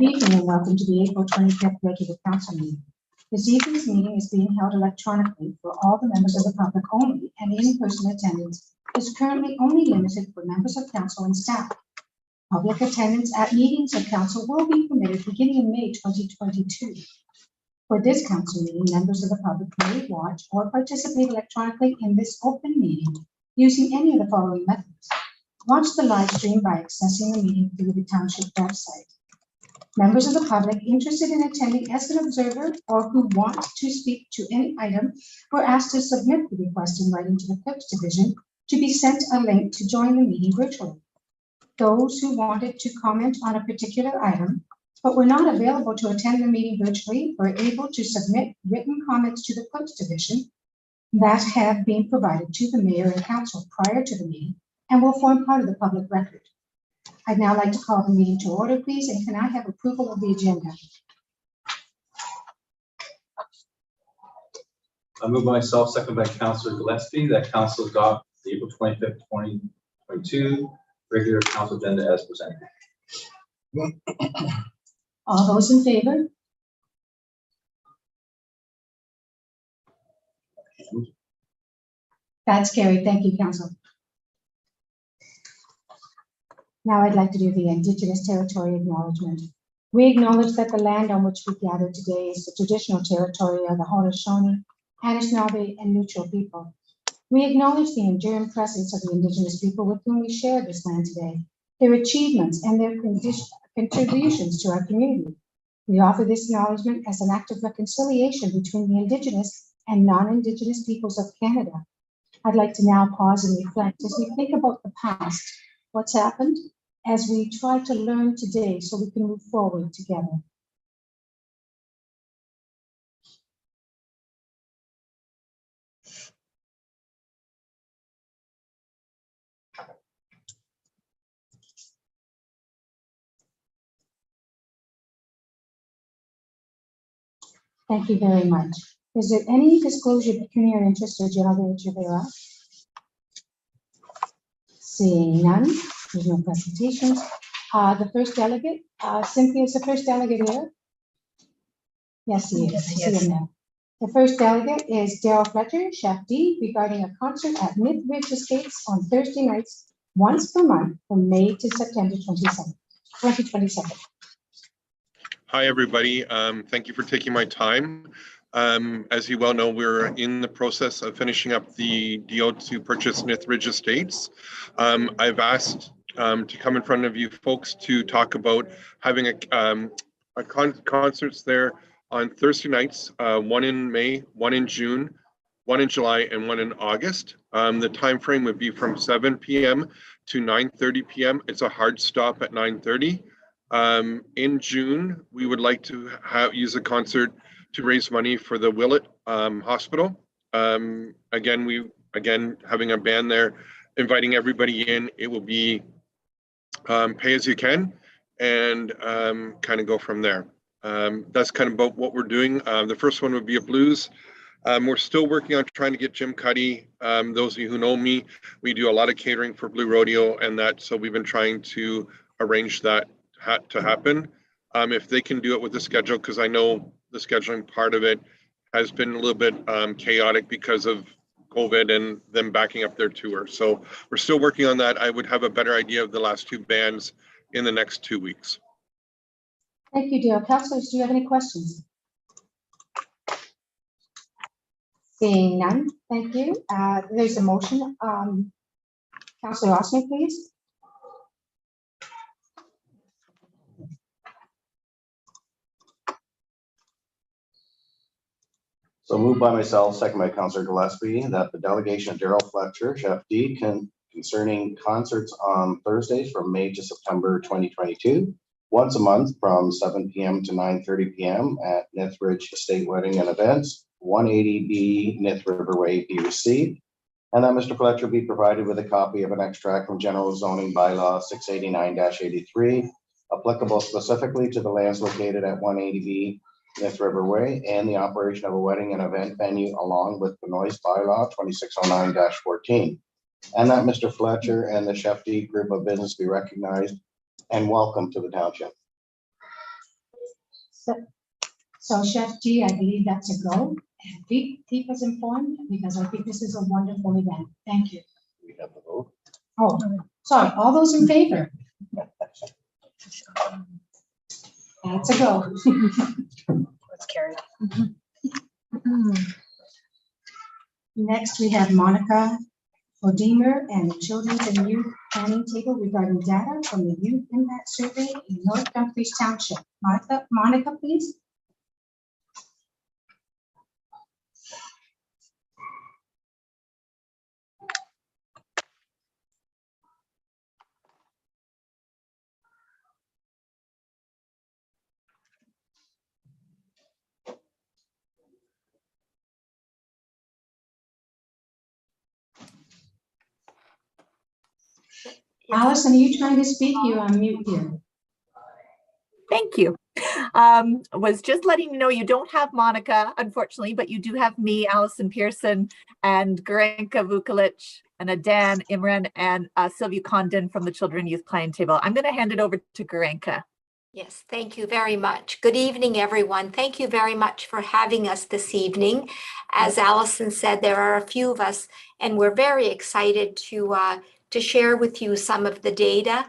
evening and welcome to the April 25th regular council meeting. This evening's meeting is being held electronically for all the members of the public only, and in-person attendance is currently only limited for members of council and staff. Public attendance at meetings of council will be permitted beginning in May 2022. For this council meeting, members of the public may watch or participate electronically in this open meeting using any of the following methods. Watch the live stream by accessing the meeting through the township website. Members of the public interested in attending as an observer or who want to speak to any item were asked to submit the request in writing to the clerk's division to be sent a link to join the meeting virtually. Those who wanted to comment on a particular item but were not available to attend the meeting virtually were able to submit written comments to the clerk's division that have been provided to the mayor and council prior to the meeting and will form part of the public record. I'd now like to call the meeting to order, please, and can I have approval of the agenda? I move myself, second by Councillor Gillespie, that council adopt the April 25th, 2022 regular council agenda as presented. All those in favor? That's carried. Thank you, Council. Now I'd like to do the Indigenous Territory Acknowledgement. We acknowledge that the land on which we gather today is the traditional territory of the Haudenosaunee, Anishinaabe, and Neutral people. We acknowledge the enduring presence of the Indigenous people with whom we share this land today, their achievements and their contributions to our community. We offer this acknowledgement as an act of reconciliation between the Indigenous and non-Indigenous peoples of Canada. I'd like to now pause and reflect as we think about the past, what's happened, as we try to learn today so we can move forward together. Thank you very much. Is there any disclosure of pecuniary interest or general nature thereof? Seeing none, there's no presentations. The first delegate, Cynthia is the first delegate here. Yes, he is. Yes, I he see is. him now. The first delegate is Daryl Fletcher, Chef D, regarding a concert at Myth Ridge Estates on Thursday nights, once per month from May to September 2027. Hi, everybody. Thank you for taking my time. As you well know, we're in the process of finishing up the deal to purchase Myth Ridge Estates. I've asked to come in front of you folks to talk about having concerts there on Thursday nights, one in May, one in June, one in July, and one in August. The time frame would be from 7 p.m. to 9:30 p.m. It's a hard stop at 9:30. In June, we would like to use a concert to raise money for the Willett Hospital. Again, having a band there, inviting everybody in. It will be pay as you can, and kind of go from there. That's kind of about what we're doing. The first one would be a blues. We're still working on trying to get Jim Cuddy. Those of you who know me, we do a lot of catering for Blue Rodeo and that, so we've been trying to arrange that to happen. If they can do it with the schedule, because I know the scheduling part of it has been a little bit chaotic because of COVID and them backing up their tour. So we're still working on that. I would have a better idea of the last two bands in the next 2 weeks. Thank you, Dale. Councilors, do you have any questions? Seeing none, thank you. There's a motion. Councilor Osman, please. So moved by myself, second by Councillor Gillespie, that the delegation of Daryl Fletcher, Chef D, concerning concerts on Thursdays from May to September 2022, once a month from 7 p.m. to 9:30 p.m. at Myth Ridge Estate Wedding and Events, 180B Myth River Way, be received, and that Mr. Fletcher be provided with a copy of an extract from General Zoning Bylaw 689-83, applicable specifically to the lands located at 180B Myth River Way and the operation of a wedding and event venue, along with the noise bylaw 2609-14, and that Mr. Fletcher and the Chef D group of business be recognized and welcome to the township. So Chef G, I believe that's a go. And keep us informed because I think this is a wonderful event. Thank you. We have the vote. Oh, sorry, all those in favor? That's a go. Let's carry. Next, we have Monica Odimer and the Children's and Youth Planning Table regarding data from the Youth Impact Survey in North Dumfries Township. Monica, please. Allison, are you trying to speak? You're on mute here. Thank you. Was just letting you know you don't have Monica, unfortunately, but you do have me, Allison Pearson, and Gorenka Vukovic, and Adan Imran, and Sylvia Condon from the Children and Youth Planning Table. I'm going to hand it over to Gorenka. Yes, thank you very much. Good evening, everyone. Thank you very much for having us this evening. As Allison said, there are a few of us, and we're very excited to share with you some of the data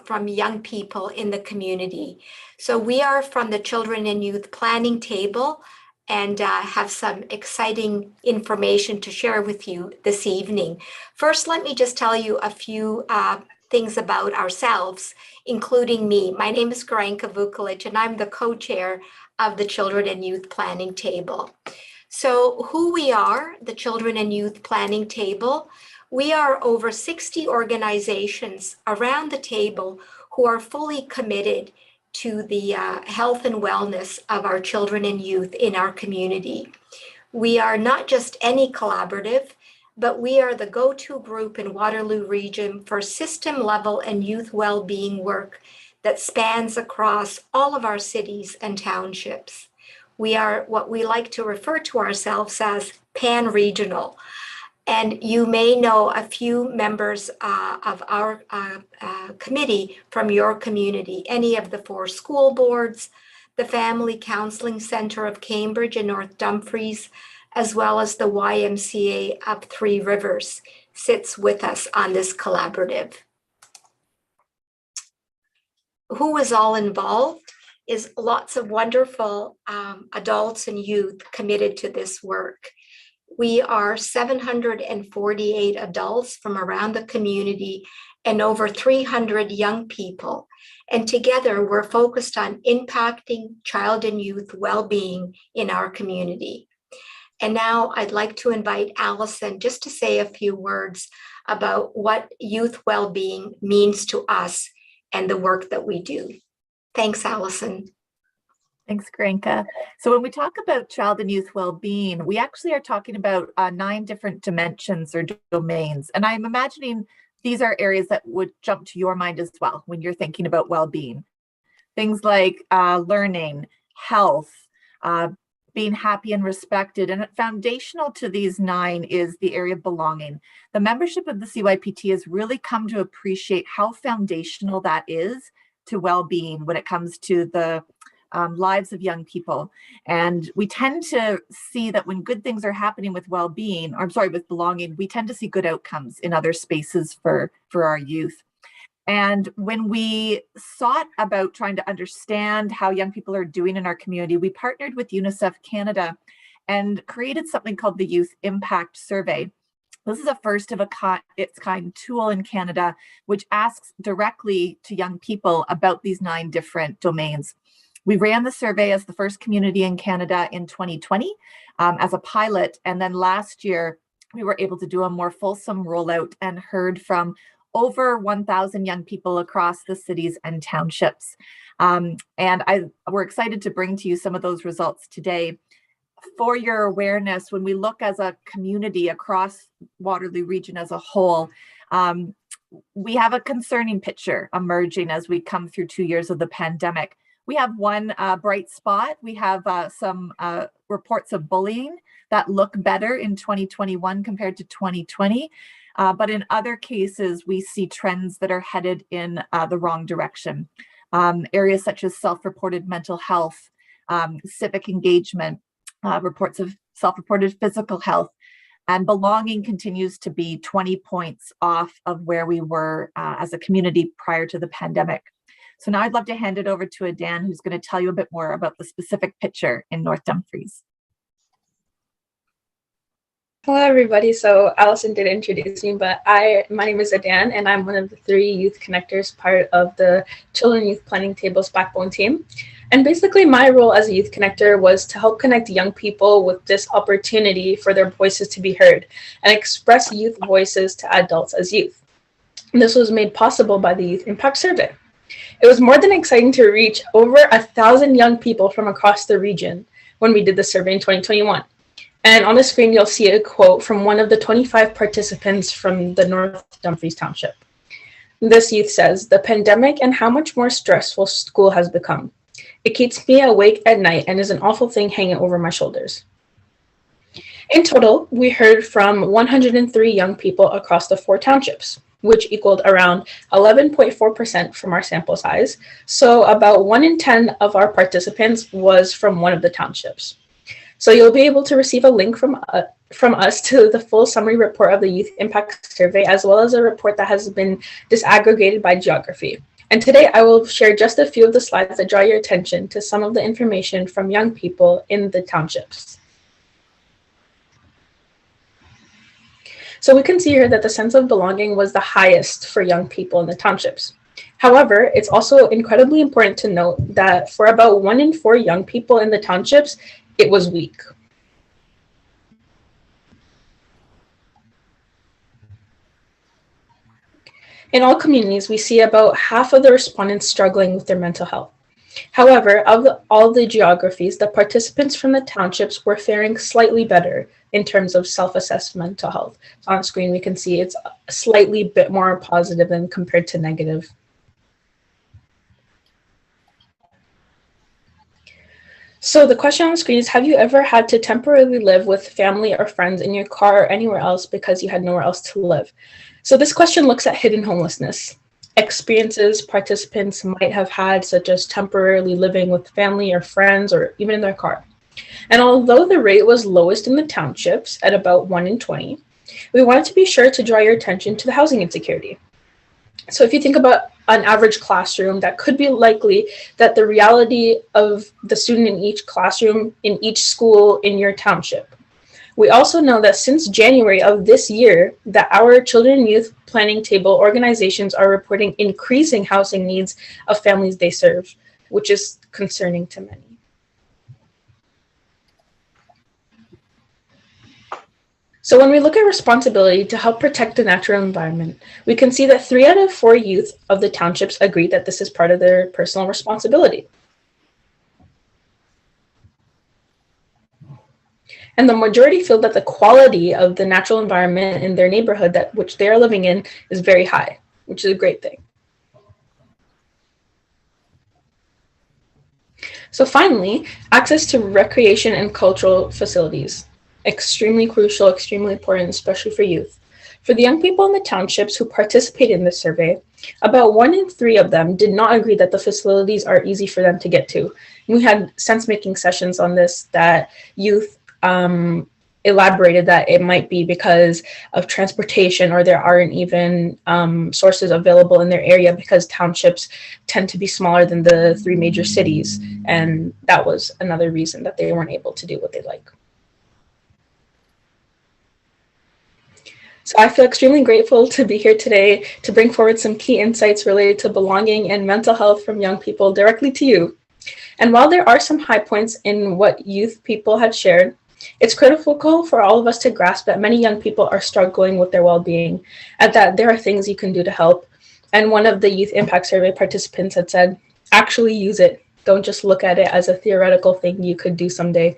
from young people in the community. So we are from the Children and Youth Planning Table and have some exciting information to share with you this evening. First, let me just tell you a few things about ourselves, including me. My name is Gorenka Vukovic, and I'm the co-chair of the Children and Youth Planning Table. So who we are, the Children and Youth Planning Table, we are over 60 organizations around the table who are fully committed to the health and wellness of our children and youth in our community. We are not just any collaborative, but we are the go-to group in Waterloo Region for system level and youth well-being work that spans across all of our cities and townships. We are what we like to refer to ourselves as pan-regional. And you may know a few members of our committee from your community, any of the 4 school boards, the Family Counseling Center of Cambridge and North Dumfries, as well as the YMCA of 3 Rivers sits with us on this collaborative. Who is all involved is lots of wonderful adults and youth committed to this work. We are 748 adults from around the community and over 300 young people. And together we're focused on impacting child and youth well-being in our community. And now I'd like to invite Allison just to say a few words about what youth well-being means to us and the work that we do. Thanks, Allison. Thanks, Gorenka. So when we talk about child and youth well-being, we actually are talking about 9 different dimensions or domains. And I'm imagining these are areas that would jump to your mind as well when you're thinking about well-being. Things like learning, health, being happy and respected. And foundational to these 9 is the area of belonging. The membership of the CYPT has really come to appreciate how foundational that is to well-being when it comes to the lives of young people. And we tend to see that when good things are happening with well-being, or I'm sorry, with belonging, we tend to see good outcomes in other spaces for our youth. And when we sought about trying to understand how young people are doing in our community, we partnered with UNICEF Canada and created something called the Youth Impact Survey. This is a first of its kind tool in Canada, which asks directly to young people about these 9 different domains. We ran the survey as the first community in Canada in 2020 as a pilot. And then last year, we were able to do a more fulsome rollout and heard from over 1,000 young people across the cities and townships. And we're excited to bring to you some of those results today. For your awareness, when we look as a community across Waterloo Region as a whole, we have a concerning picture emerging as we come through 2 years of the pandemic. We have one bright spot. We have some reports of bullying that look better in 2021 compared to 2020. But in other cases, we see trends that are headed in the wrong direction. Areas such as self-reported mental health, civic engagement, reports of self-reported physical health, and belonging continues to be 20 points off of where we were as a community prior to the pandemic. So now I'd love to hand it over to Adan, who's going to tell you a bit more about the specific picture in North Dumfries. Hello, everybody. So Allison did introduce me, but my name is Adan, and I'm one of the 3 youth connectors, part of the Children Youth Planning Table's backbone team. And basically my role as a youth connector was to help connect young people with this opportunity for their voices to be heard and express youth voices to adults as youth. And this was made possible by the Youth Impact Survey. It was more than exciting to reach over 1,000 young people from across the region when we did the survey in 2021. And on the screen, you'll see a quote from one of the 25 participants from the North Dumfries Township. This youth says, "The pandemic and how much more stressful school has become. It keeps me awake at night and is an awful thing hanging over my shoulders." In total, we heard from 103 young people across the 4 townships, which equaled around 11.4% from our sample size. So about 1 in 10 of our participants was from one of the townships. So you'll be able to receive a link from us to the full summary report of the Youth Impact Survey, as well as a report that has been disaggregated by geography. And today I will share just a few of the slides that draw your attention to some of the information from young people in the townships. So we can see here that the sense of belonging was the highest for young people in the townships. However, it's also incredibly important to note that for about 1 in 4 young people in the townships, it was weak. In all communities, we see about half of the respondents struggling with their mental health. However, of all the geographies, the participants from the townships were faring slightly better in terms of self-assessed mental health. On screen, we can see it's slightly bit more positive than compared to negative. So the question on the screen is, have you ever had to temporarily live with family or friends in your car or anywhere else because you had nowhere else to live? So this question looks at hidden homelessness, experiences participants might have had, such as temporarily living with family or friends or even in their car. And although the rate was lowest in the townships at about 1 in 20, we wanted to be sure to draw your attention to the housing insecurity. So if you think about an average classroom, that could be likely that the reality of the student in each classroom, in each school in your township. We also know that since January of this year, that our Children and Youth Planning Table organizations are reporting increasing housing needs of families they serve, which is concerning to many. So when we look at responsibility to help protect the natural environment, we can see that 3 out of 4 youth of the townships agree that this is part of their personal responsibility. And the majority feel that the quality of the natural environment in their neighborhood which they are living in is very high, which is a great thing. So finally, access to recreation and cultural facilities. Extremely crucial, extremely important, especially for youth. For the young people in the townships who participated in this survey, about 1 in 3 of them did not agree that the facilities are easy for them to get to. And we had sense-making sessions on this that youth elaborated that it might be because of transportation, or there aren't even sources available in their area because townships tend to be smaller than the 3 major cities. And that was another reason that they weren't able to do what they like. So I feel extremely grateful to be here today to bring forward some key insights related to belonging and mental health from young people directly to you. And while there are some high points in what youth people have shared, it's critical for all of us to grasp that many young people are struggling with their well-being, and that there are things you can do to help. And one of the Youth Impact Survey participants had said, actually use it. Don't just look at it as a theoretical thing you could do someday.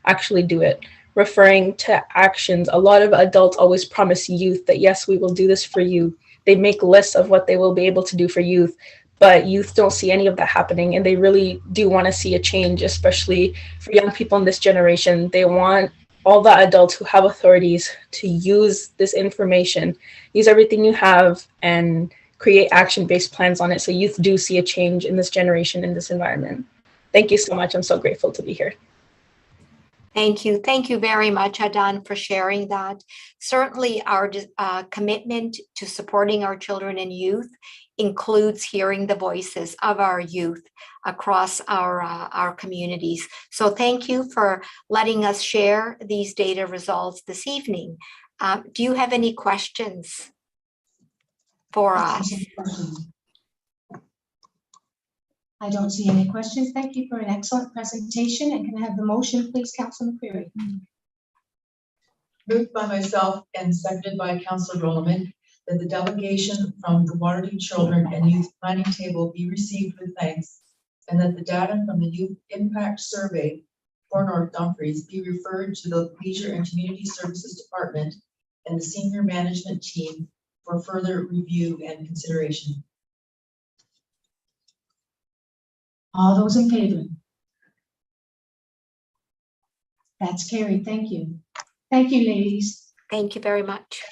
Actually do it. Referring to actions, a lot of adults always promise youth that, yes, we will do this for you. They make lists of what they will be able to do for youth, but youth don't see any of that happening, and they really do want to see a change, especially for young people in this generation. They want all the adults who have authorities to use this information, use everything you have, and create action-based plans on it so youth do see a change in this generation, in this environment. Thank you so much. I'm so grateful to be here. Thank you. Thank you very much, Adan, for sharing that. Certainly our commitment to supporting our children and youth includes hearing the voices of our youth across our communities. So thank you for letting us share these data results this evening. Do you have any questions for us? I don't see any questions. Thank you for an excellent presentation. And can I have the motion, please, Councillor McCreary? Moved by myself and seconded by Councillor Rowland, that the delegation from the Waterdeep Children and Youth Planning Table be received with thanks, and that the data from the Youth Impact Survey for North Dumfries be referred to the Leisure and Community Services Department and the Senior Management Team for further review and consideration. All those in favor? That's carried. Thank you. Thank you, ladies. Thank you very much.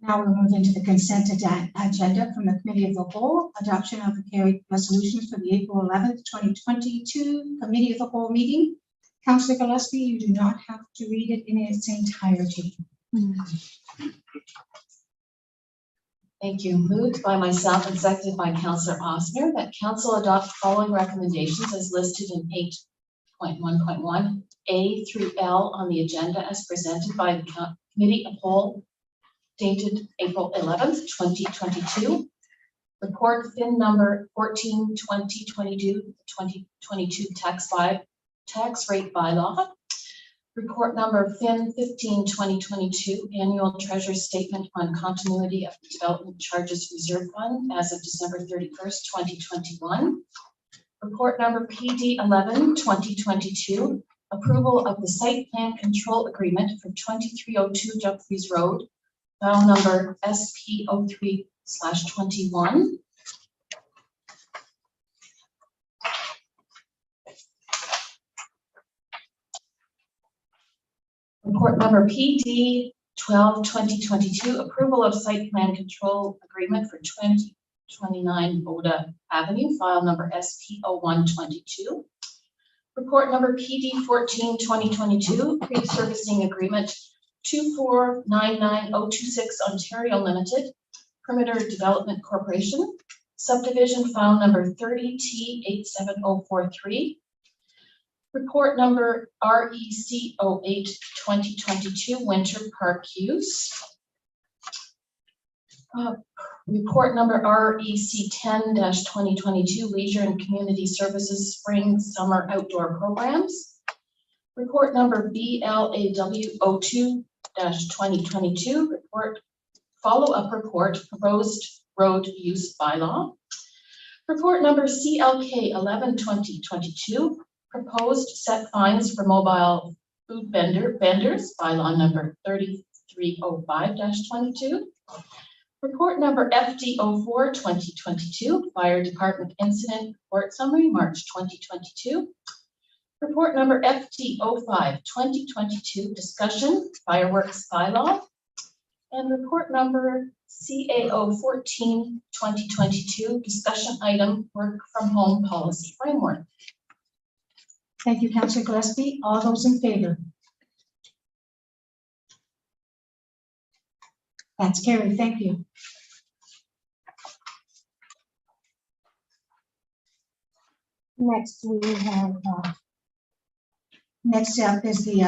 Now we'll move into the consent agenda from the Committee of the Whole. Adoption of the carried resolutions for the April 11th, 2022 Committee of the Whole meeting. Councillor Gillespie, you do not have to read it in its entirety. Thank you. Moved by myself and seconded by Councillor Osner that Council adopt the following recommendations as listed in 8.1.1 A through L on the agenda as presented by the Committee of Whole dated April 11th, 2022. Report FIN number 14/2022 tax rate bylaw. Report number FIN 15/2022 annual treasury statement on continuity of the development charges reserve fund as of December 31st, 2021. Report number PD 11/2022 approval of the site plan control agreement for 2302 Dumfries Road, file number SP03/21. Report number PD 12/2022 approval of site plan control agreement for 2029 Boda Avenue, file number SP0122. Report number PD 14/2022 pre-servicing agreement 2499026 Ontario Limited, Perimeter Development Corporation, subdivision file number 30T87043. Report number REC08/2022 Winter Park Use. Report number REC10/2022 Leisure and Community Services Spring Summer Outdoor Programs. Report number BLAW02/2022 report follow-up report proposed road use bylaw. Report number CLK 11/2022 proposed set fines for mobile food vendors, bylaw number 3305/22. Report number FD04/2022, Fire Department Incident Report Summary, March 2022. Report number FD05/2022, Discussion, Fireworks Bylaw. And report number CAO14/2022, Discussion Item, Work from Home Policy Framework. Thank you, Councillor Gillespie. All those in favor? That's carried. Thank you. Next, we have, next up is the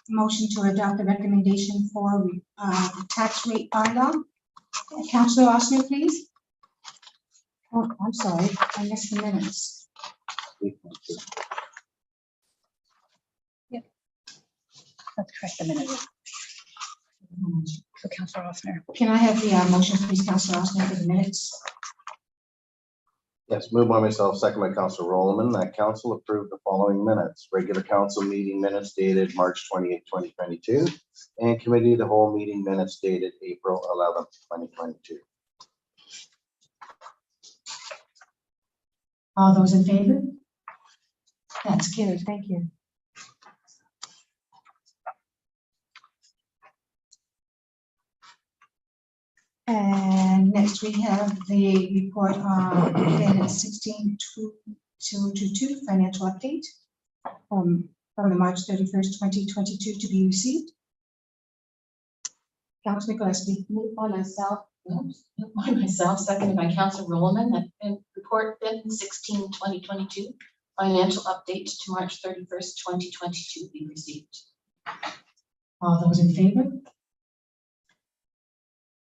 motion to adopt the recommendation for tax rate bylaw. Councillor Osner, please. Oh, I'm sorry, I missed the minutes. Let's correct the minutes. So Councillor Osner. Can I have the motion, please, Councillor Osner, for the minutes? Yes, moved by myself, second by Councillor Rowland, that council approved the following minutes. Regular council meeting minutes dated March 28th, 2022, and committee of the whole meeting minutes dated April 11th, 2022. All those in favor? That's carried. Thank you. And next we have the report on PN 16-2022 financial update from the March 31st, 2022 to be received. Councilor Gillespie. Moved by myself, seconded by Councilor Rowland, that report PIN 16-2022 financial update to March 31st, 2022 be received. All those in favor?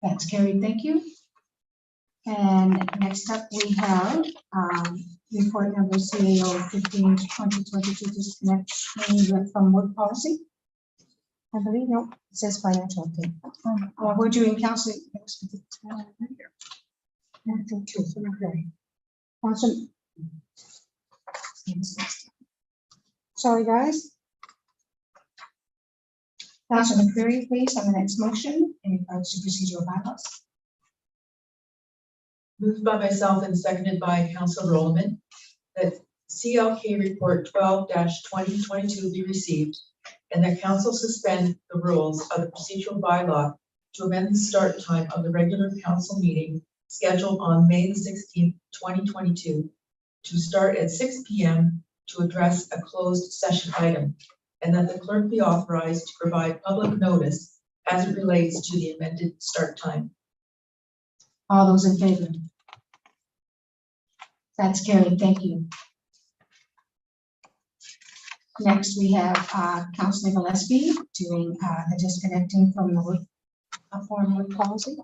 That's carried, thank you. And next up, we have report number CAO 15-2022 disconnection from work policy. I believe, no, it says financial update. We're doing council. Sorry, guys. Councilor McCreary, please, on the next motion in regards to procedural bylaws. Moved by myself and seconded by Councilor Rowland, that CLK report 12-2022 be received, and that council suspend the rules of the procedural bylaw to amend the start time of the regular council meeting scheduled on May the 16th, 2022, to start at 6 p.m. to address a closed session item, and that the clerk be authorized to provide public notice as it relates to the amended start time. All those in favor? That's carried, thank you. Next, we have Councilor Gillespie doing the disconnecting from the foreign work policy.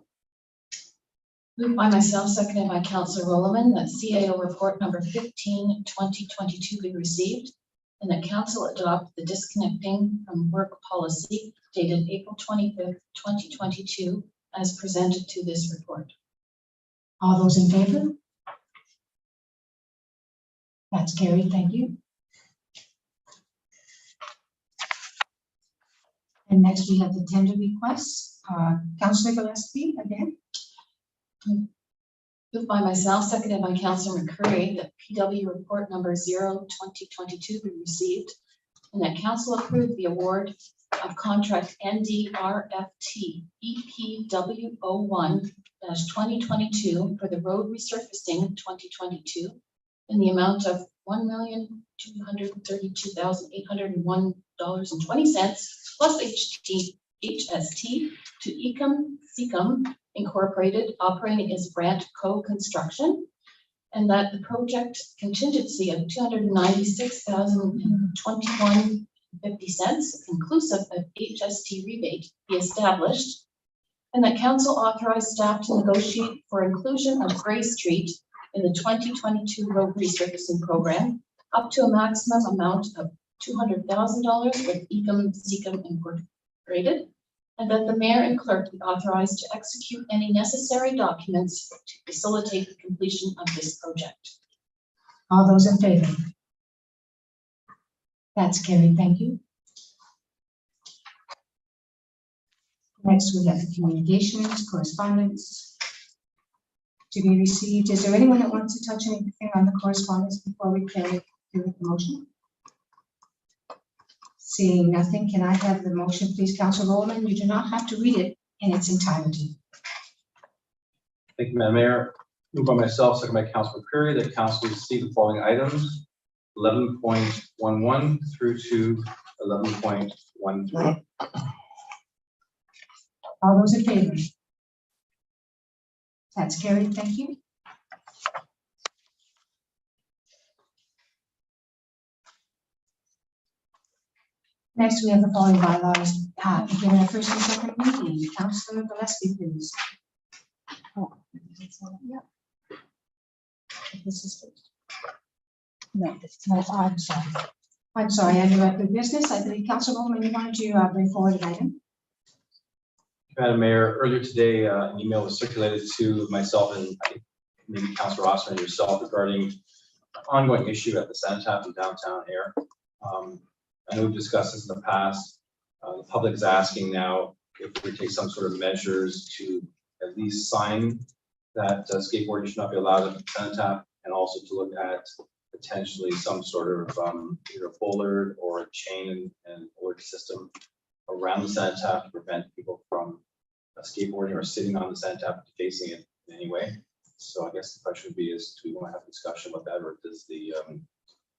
Moved by myself, seconded by Councilor Rowland, that CAO report number 15-2022 be received, and that council adopt the disconnecting from work policy dated April 25th, 2022, as presented to this report. All those in favor? That's carried, thank you. And next we have the tender requests. Councilor Gillespie again. Moved by myself, seconded by Councilor McCreary, that PW report number 0-2022 be received, and that council approve the award of contract NDRFT EPW01-2022 for the road resurfacing 2022 in the amount of $1,232,801.20 plus HST to Ecom Incorporated, operating as Brant Co-Construction, and that the project contingency of $296,021.50 inclusive of HST rebate be established, and that council authorize staff to negotiate for inclusion of Gray Street in the 2022 road resurfacing program up to a maximum amount of $200,000 with Ecom Incorporated, and that the mayor and clerk be authorized to execute any necessary documents to facilitate the completion of this project. All those in favor? That's carried, thank you. Next, we have the communications, correspondence to be received. Is there anyone that wants to touch anything on the correspondence before we carry through with the motion? Seeing nothing, can I have the motion, please, Councilor Rowland? You do not have to read it in its entirety. Thank you, Madam Mayor. Moved by myself, second by Councilor McCreary, that council receive the following items: 11.11 through to 11.13. All those in favor? That's carried, thank you. Next, we have the following bylaws. Begin our first and second reading. Councilor Gillespie, please. Oh, yeah. This is first. No, this is not. I'm sorry. I'm sorry, I interrupted business. I believe Councilor Bowman, you wanted to bring forward an item. Madam Mayor, earlier today, an email was circulated to myself and I think maybe Councilor Rossman and yourself regarding an ongoing issue at the Cenotaph in downtown Air. I know we've discussed this in the past. The public is asking now if we take some sort of measures to at least sign that skateboarding should not be allowed at the Cenotaph, and also to look at potentially some sort of either a bollard or a chain and alert system around the Cenotaph to prevent people from skateboarding or sitting on the cenotaph facing it in any way. So I guess the question would be is, do we want to have a discussion about that, or does the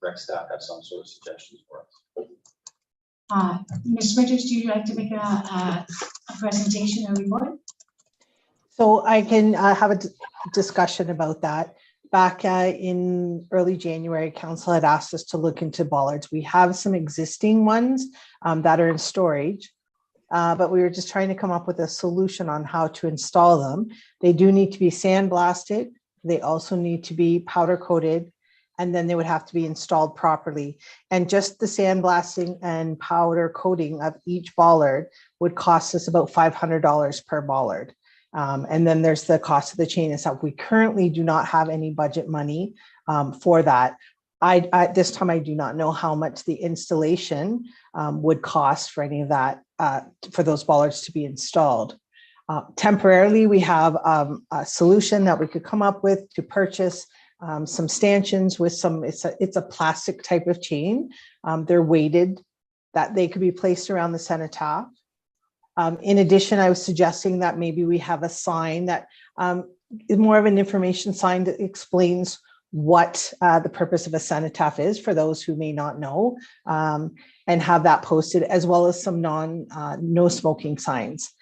rec staff have some sort of suggestions for us? Ms. Winters, do you like to make a presentation or report? So I can have a discussion about that. Back in early January, council had asked us to look into bollards. We have some existing ones that are in storage, but we were just trying to come up with a solution on how to install them. They do need to be sandblasted. They also need to be powder coated, and then they would have to be installed properly. And just the sandblasting and powder coating of each bollard would cost us about $500 per bollard. And then there's the cost of the chain itself. We currently do not have any budget money for that. At this time, I do not know how much the installation would cost for any of that, for those bollards to be installed. Temporarily, we have a solution that we could come up with to purchase some stanchions with some, it's a plastic type of chain. They're weighted, that they could be placed around the cenotaph. In addition, I was suggesting that maybe we have a sign that is more of an information sign that explains what the purpose of a cenotaph is for those who may not know, and have that posted, as well as some no smoking signs.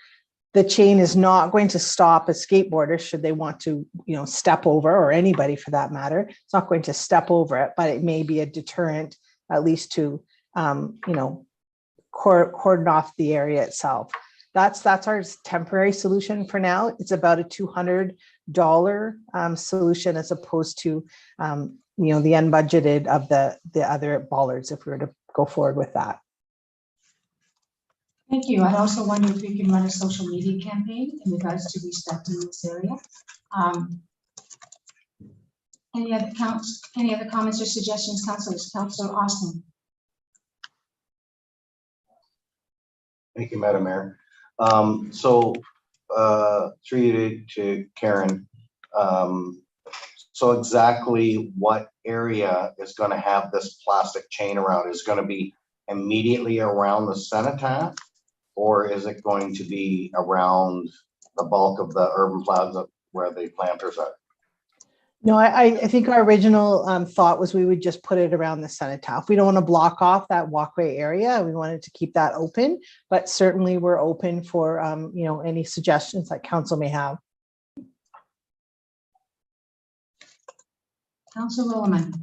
The chain is not going to stop a skateboarder should they want to, step over, or anybody for that matter. It's not going to step over it, but it may be a deterrent, at least to, cordon off the area itself. That's our temporary solution for now. It's about a $200 solution, as opposed to, the unbudgeted of the other bollards, if we were to go forward with that. Thank you. I also wonder if we can run a social media campaign in regards to respecting this area. Any other comments or suggestions, councilors? Councilor Austin. Thank you, Madam Mayor. Through you to Karen. So exactly what area is going to have this plastic chain around? Is it going to be immediately around the cenotaph, or is it going to be around the bulk of the urban plaza where the planters are? No, I think our original thought was we would just put it around the cenotaph. We don't want to block off that walkway area. We wanted to keep that open, but certainly we're open for any suggestions that council may have. Councilor Roman.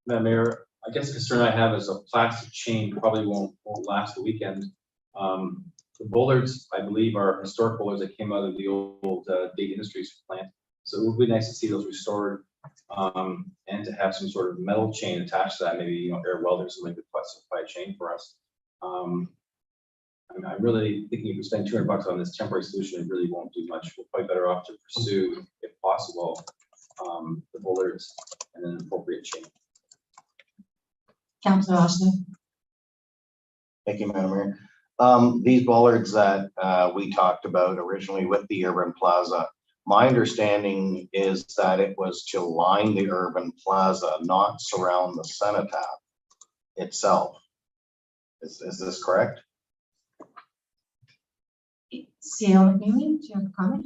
Madam Mayor, I guess the concern I have is a plastic chain probably won't last the weekend. The bollards, I believe, are historic bollards that came out of the old Date Industries plant. So it would be nice to see those restored, and to have some sort of metal chain attached to that, maybe air welders and like the supply chain for us. I'm really thinking if we spend $200 on this temporary solution, it really won't do much. We're quite better off to pursue, if possible, the bollards and an appropriate chain. Councilor Austin. Thank you, Madam Mayor. These bollards that we talked about originally with the urban plaza, my understanding is that it was to line the urban plaza, not surround the cenotaph itself. Is this correct? CL McNeely, do you have a comment?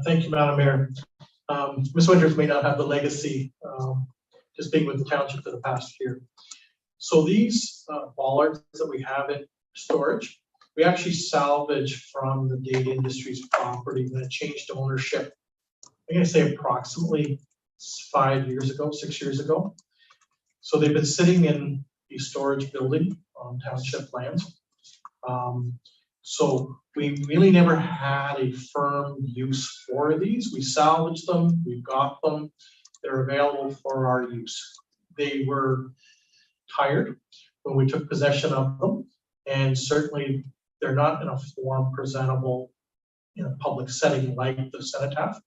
Thank you, Madam Mayor. Ms. Winters may not have the legacy, just being with the township for the past year. So these bollards that we have in storage, we actually salvaged from the Date Industries property that changed ownership. I'm going to say approximately 6 years ago. So they've been sitting in the storage building on township lands. So we really never had a firm use for these. We salvaged them, we got them, they're available for our use. They were tired when we took possession of them, and certainly they're not in a form presentable in a public setting like the cenotaph.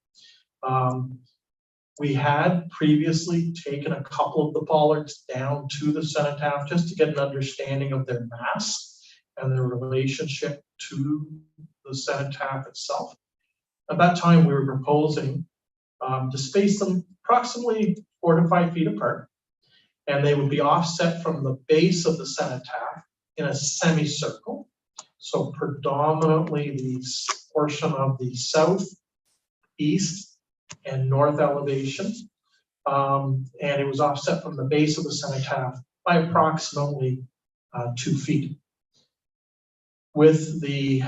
We had previously taken a couple of the bollards down to the cenotaph just to get an understanding of their mass and their relationship to the cenotaph itself. At that time, we were proposing to space them approximately 4 to 5 feet apart, and they would be offset from the base of the cenotaph in a semicircle, So predominantly the portion of the south, east, and north elevation. And it was offset from the base of the cenotaph by approximately 2 feet. With the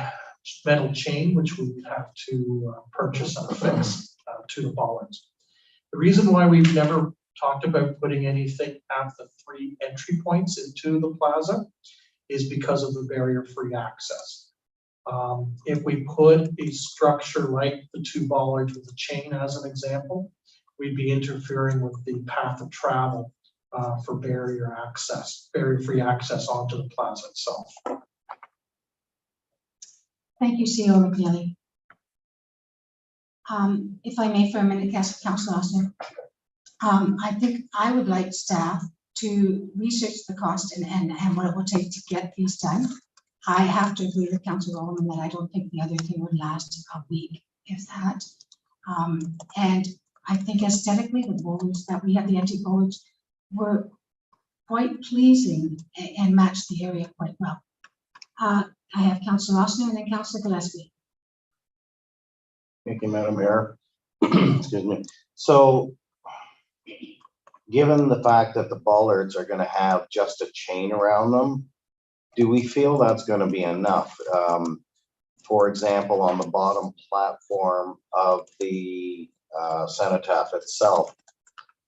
metal chain, which we would have to purchase and affix to the bollards. The reason why we've never talked about putting anything at the 3 entry points into the plaza is because of the barrier-free access. If we put a structure like the 2 bollards with a chain as an example, we'd be interfering with the path of travel for barrier-free access onto the plaza itself. Thank you, CEO McNeely. If I may for a minute, Councillor Austin, I think I would like staff to research the cost and what it will take to get these done. I have to agree with Councillor Roman that I don't think the other thing would last a week, if that. And I think aesthetically, the bollards that we have, the antique bollards, were quite pleasing and matched the area quite well. I have Councillor Austin and then Councillor Gillespie. Thank you, Madam Mayor. Excuse me. So, given the fact that the bollards are going to have just a chain around them, do we feel that's going to be enough? For example, on the bottom platform of the cenotaph itself,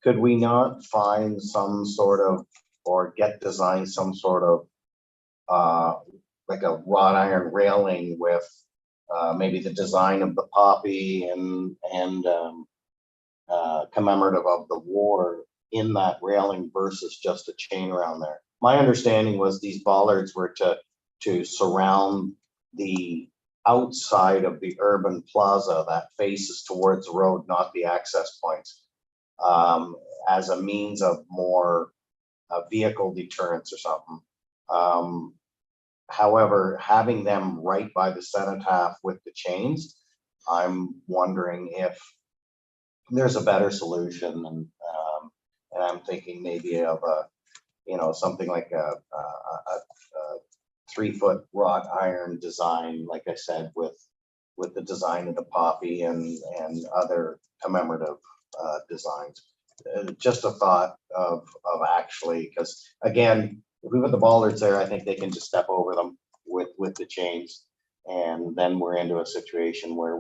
could we not find some sort of, or design some sort of like a wrought iron railing with maybe the design of the poppy and commemorative of the war in that railing versus just a chain around there? My understanding was these bollards were to surround the outside of the urban plaza that faces towards the road, not the access points, as a means of more vehicle deterrence or something. However, having them right by the cenotaph with the chains, I'm wondering if there's a better solution, and I'm thinking maybe of a, something like a 3-foot wrought iron design, like I said, with the design of the poppy and other commemorative designs. Just a thought of actually, because again, if we put the bollards there, I think they can just step over them with the chains, and then we're into a situation where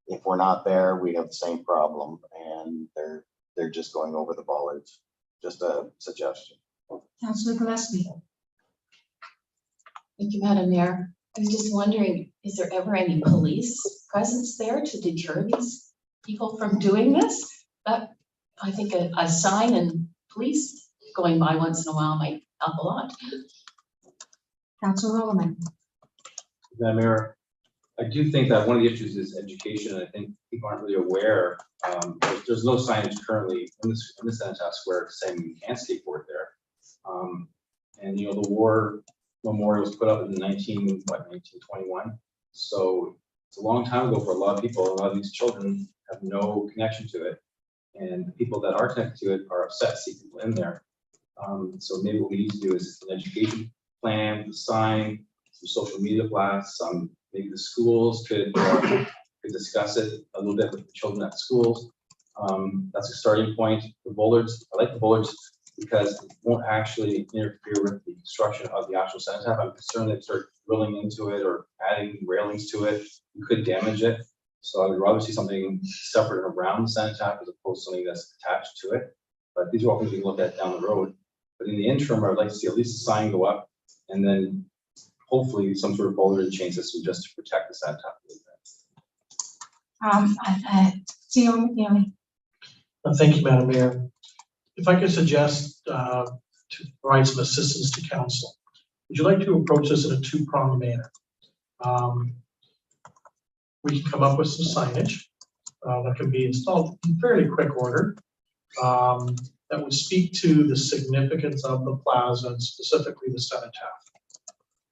if we're not there, we have the same problem, and they're just going over the bollards. Just a suggestion. Councillor Gillespie. Thank you, Madam Mayor. I was just wondering, is there ever any police presence there to deter these people from doing this? That, I think a sign and police going by once in a while might help a lot. Councillor Roman. Madam Mayor, I do think that one of the issues is education. I think people aren't really aware. There's no signage currently in the Cenotaph Square saying you can't skateboard there. And the war memorial was put up in 1921. So it's a long time ago for a lot of people. A lot of these children have no connection to it, and the people that are connected to it are upset to see people in there. So maybe what we need to do is an education plan, the sign, some social media blasts. Maybe the schools could discuss it a little bit with the children at schools. That's a starting point. The bollards, I like the bollards because it won't actually interfere with the construction of the actual cenotaph. I'm concerned that start drilling into it or adding railings to it, you could damage it. So I would rather see something separate around the cenotaph as opposed to something that's attached to it. But these are all things we can look at down the road. But in the interim, I would like to see at least a sign go up, and then hopefully some sort of bollard and chain system just to protect the cenotaph a little bit. CEO McNeely. Thank you, Madam Mayor. If I could suggest to provide some assistance to council, would you like to approach this in a 2-pronged manner? We can come up with some signage that can be installed in fairly quick order that would speak to the significance of the plaza and specifically the cenotaph.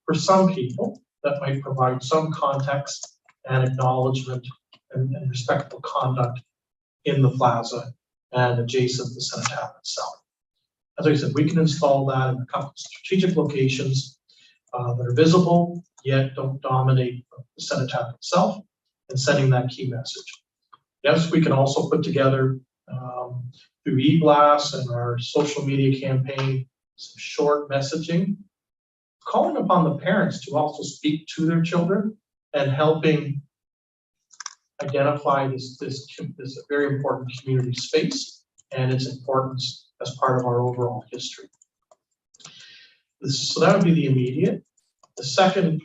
For some people, that might provide some context and acknowledgement and respectful conduct in the plaza and adjacent to the cenotaph itself. As I said, we can install that in a couple of strategic locations that are visible, yet don't dominate the cenotaph itself, and sending that key message. Yes, we can also put together through e-blasts and our social media campaign, some short messaging, calling upon the parents to also speak to their children and helping identify this very important community space and its importance as part of our overall history. So that would be the immediate. The second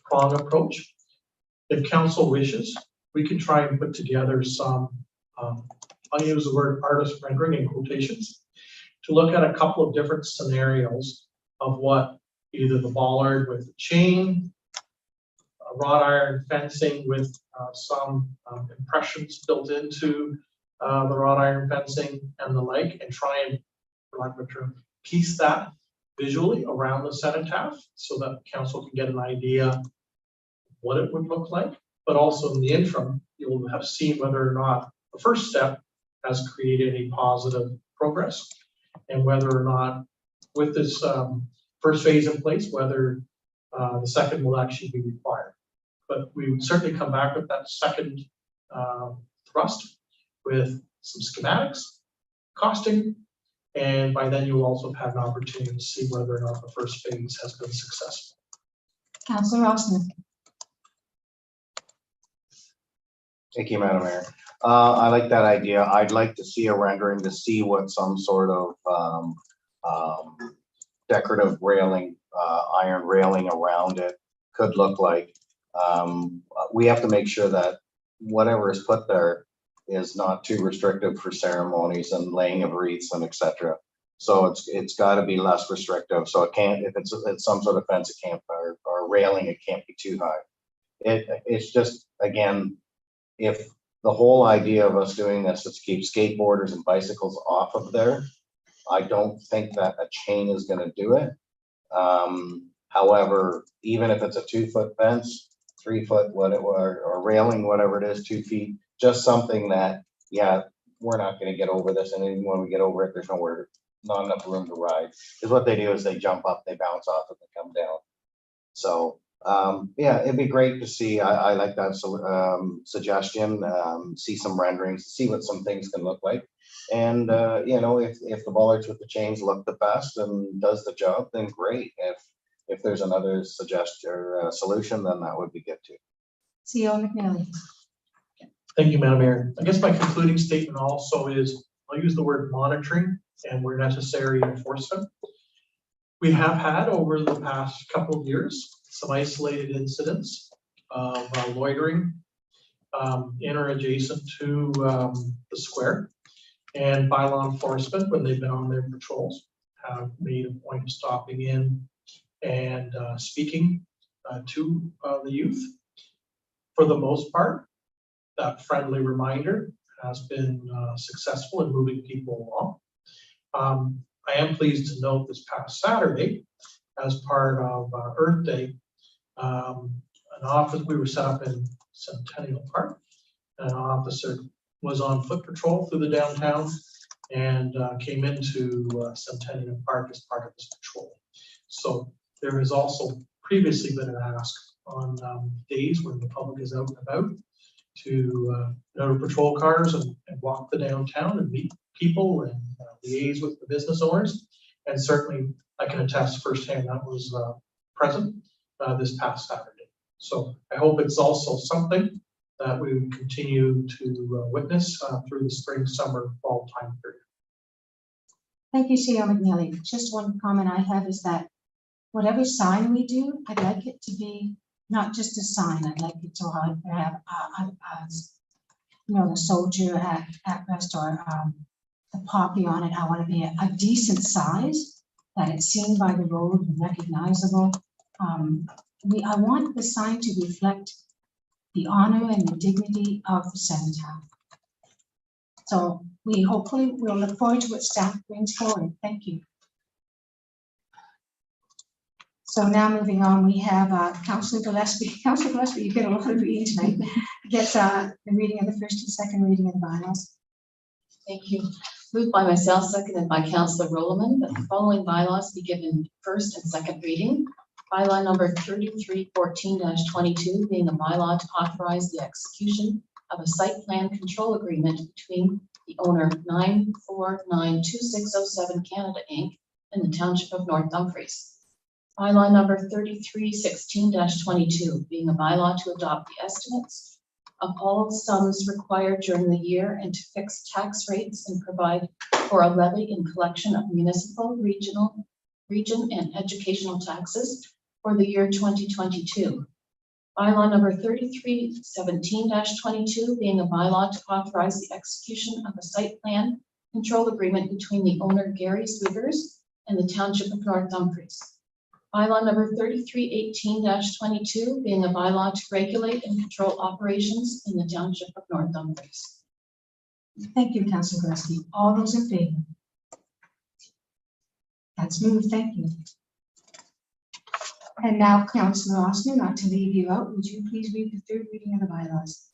prong approach, if council wishes, we can try and put together some, I'll use the word artist rendering in quotations, to look at a couple of different scenarios of what either the bollard with the chain, wrought iron fencing with some impressions built into the wrought iron fencing and the like, and try and, for lack of a term, piece that visually around the cenotaph so that council can get an idea what it would look like. But also in the interim, you'll have seen whether or not the first step has created a positive progress, and whether or not with this first phase in place, whether the second will actually be required. But we would certainly come back with that second thrust with some schematics, costing, and by then you'll also have an opportunity to see whether or not the first phase has been successful. Councillor Rossman. Thank you, Madam Mayor. I like that idea. I'd like to see a rendering to see what some sort of decorative railing, iron railing around it could look like. We have to make sure that whatever is put there is not too restrictive for ceremonies and laying of wreaths and etc. So it's got to be less restrictive. So it can't, if it's some sort of fence, it can't, or railing, it can't be too high. It's just, again, if the whole idea of us doing this is to keep skateboarders and bicycles off of there, I don't think that a chain is going to do it. However, even if it's a 2-foot fence, 3-foot, whatever, or railing, whatever it is, 2 feet, just something that, yeah, we're not going to get over this, and even when we get over it, there's not enough room to ride. Because what they do is they jump up, they bounce off, and they come down. So yeah, it'd be great to see. I like that suggestion. See some renderings, see what some things can look like, and you know, if the bollards with the chains look the best and does the job, then great. If there's another suggestion or solution, then that would be good too. CEO McNally. Thank you, Madam Mayor. I guess my concluding statement also is, I'll use the word monitoring and where necessary enforcement. We have had over the past couple of years some isolated incidents of loitering in or adjacent to the square, and by law enforcement, when they've been on their patrols, have made a point of stopping in and speaking to the youth. For the most part, that friendly reminder has been successful in moving people along. I am pleased to note this past Saturday, as part of Earth Day, an office, we were set up in Centennial Park. An officer was on foot patrol through the downtown and came into Centennial Park as part of his patrol. So there has also previously been an ask on days when the public is out and about to patrol cars and walk the downtown and meet people and liaise with the business owners. And certainly I can attest firsthand that was present this past Saturday. So I hope it's also something that we continue to witness through the spring, summer, fall time period. Thank you, CEO McNally. Just one comment I have is that whatever sign we do, I'd like it to be not just a sign. I'd like it to have, the soldier at rest or the poppy on it. I want to be a decent size, that it's seen by the road and recognizable. I want the sign to reflect the honor and the dignity of the cenotaph. So we'll look forward to what staff brings forward. Thank you. So now moving on, we have Councillor Gillespie. Councillor Gillespie, you get a lot of reading tonight. Gets the reading of the first and second reading of the bylaws. Thank you. Moved by myself, seconded by Councillor Rowland, that the following bylaws be given first and second reading. Bylaw number 3314-22 being a bylaw to authorize the execution of a site plan control agreement between the owner 9492607 Canada Inc. and the Township of North Dumfries. Bylaw number 3316-22 being a bylaw to adopt the estimates of all sums required during the year and to fix tax rates and provide for a levy and collection of municipal, region and educational taxes for the year 2022. Bylaw number 3317-22 being a bylaw to authorize the execution of a site plan control agreement between the owner Gary Swiggers and the Township of North Dumfries. Bylaw number 3318-22 being a bylaw to regulate and control operations in the Township of North Dumfries. Thank you, Councillor Gillespie. All those in favor? That's moved. Thank you. And now, Councillor Osner, not to leave you out, would you please read the third reading of the bylaws?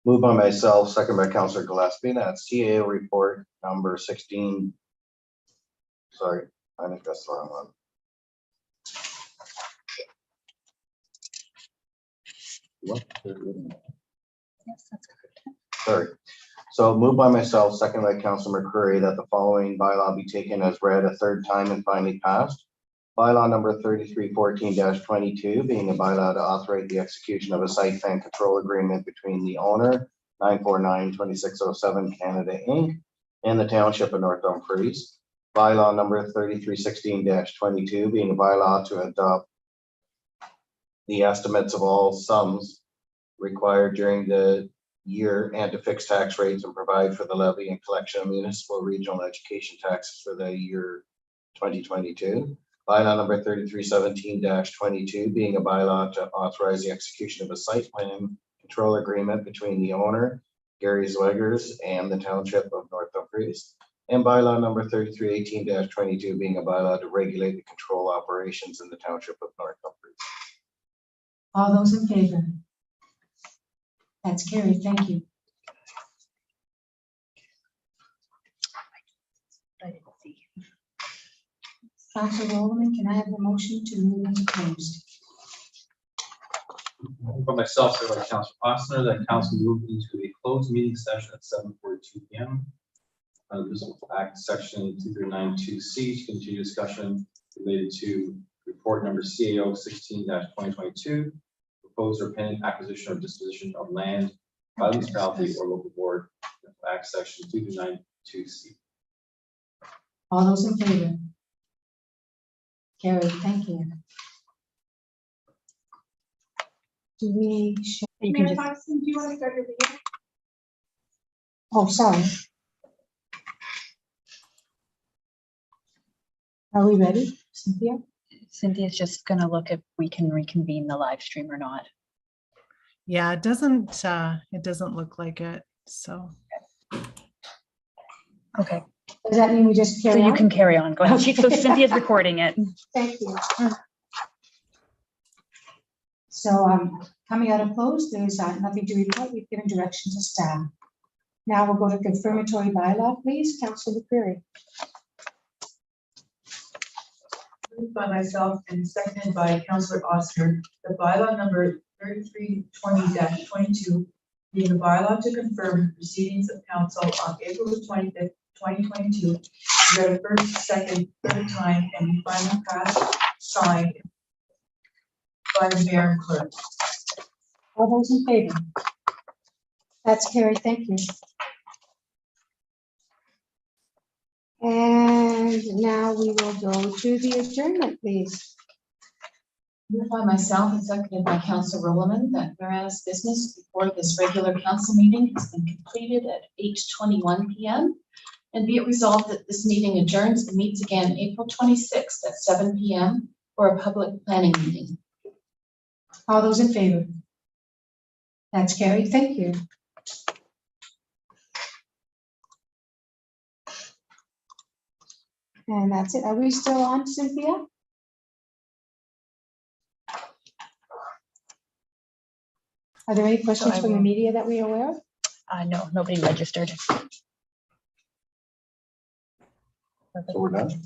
Moved by myself, second by Councillor Gillespie. That's CAO report number 16. Sorry, I think that's the wrong one. What? Yes, that's correct. Sorry. So moved by myself, second by Councillor McCurry, that the following bylaw be taken as read a third time and finally passed. Bylaw number 3314-22 being a bylaw to authorize the execution of a site plan control agreement between the owner 9492607 Canada Inc. and the Township of North Dumfries. Bylaw number 3316-22 being a bylaw to adopt the estimates of all sums required during the year and to fix tax rates and provide for the levy and collection of municipal regional education taxes for the year 2022. Bylaw number 3317-22 being a bylaw to authorize the execution of a site plan control agreement between the owner, Gary Zweigers, and the Township of North Dumfries. And bylaw number 3318-22 being a bylaw to regulate and control operations in the Township of North Dumfries. All those in favor? That's carried. Thank you. I didn't see. Councillor Roman, can I have a motion to move into closed? Moved by myself, second by Councillor Osner, that council move into a closed meeting session at 7:42 p.m. Under Municipal Act Section 2392C to continue discussion related to report number CAO 16-2022, proposed or pending acquisition or disposition of land by the municipality or local board, Act Section 2392C. All those in favor? Carried. Thank you. Do we? You can just, Do you want to start your video? Oh, sorry. Are we ready, Cynthia? Cynthia's just gonna look if we can reconvene the live stream or not. Yeah, it doesn't look like it, so. Okay, Does that mean we just so carry on? you can carry on. Go ahead. Okay. So Cynthia's recording it. Thank you. So coming out of close, there's nothing to report. We've given direction to staff. Now we'll go to confirmatory bylaw, please. Councillor McCreary. Moved by myself and seconded by Councillor Osner, the bylaw number 3320-22 being a bylaw to confirm proceedings of council on April 25th, 2022, read a first, second, third time, and be finally passed, signed by the mayor and clerk. All those in favor? That's carried. Thank you. And now we will go to the adjournment, please. Moved by myself and seconded by Councillor Roman that whereas business before this regular council meeting has been completed at 8:21 p.m. and be it resolved that this meeting adjourns and meets again April 26th at 7 p.m. for a public planning meeting. All those in favor? That's carried. Thank you. And that's it. Are we still on, Cynthia? Are there any questions from the media that we are aware of? No, nobody registered. So we're done.